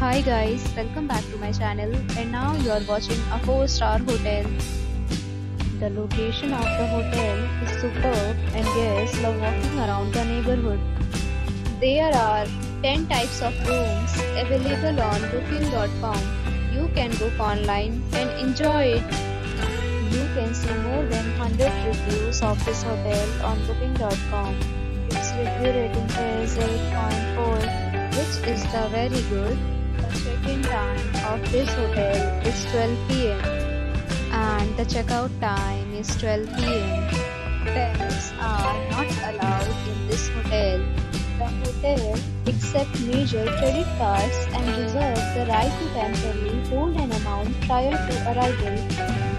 Hi guys, welcome back to my channel, and now you are watching a 4-star hotel. The location of the hotel is superb and guests love walking around the neighborhood. There are 10 types of rooms available on booking.com. You can book online and enjoy it. You can see more than 100 reviews of this hotel on booking.com. Its review rating is 8.4, which is the very good. The check-in time of this hotel is 12 p.m. and the checkout time is 12 p.m. Pets are not allowed in this hotel. The hotel accepts major credit cards and reserves the right to temporarily hold an amount prior to arrival.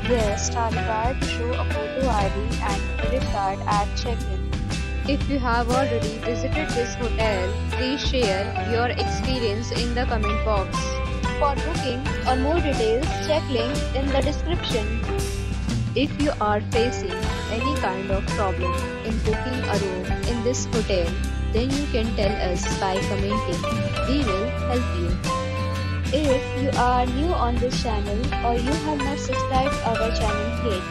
Guests are required to show a photo ID and credit card at check-in. If you have already visited this hotel, please share your experience in the comment box. For booking or more details, check link in the description. If you are facing any kind of problem in booking a room in this hotel, then you can tell us by commenting. We will help you. If you are new on this channel or you have not subscribed our channel yet,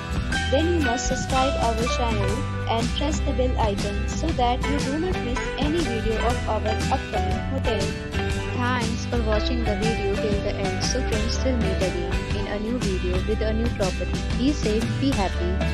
then you must subscribe our channel and press the bell icon so that you do not miss any video of our upcoming hotel. Thanks for watching the video till the end. So friends, till meet again in a new video with a new property. Be safe, be happy.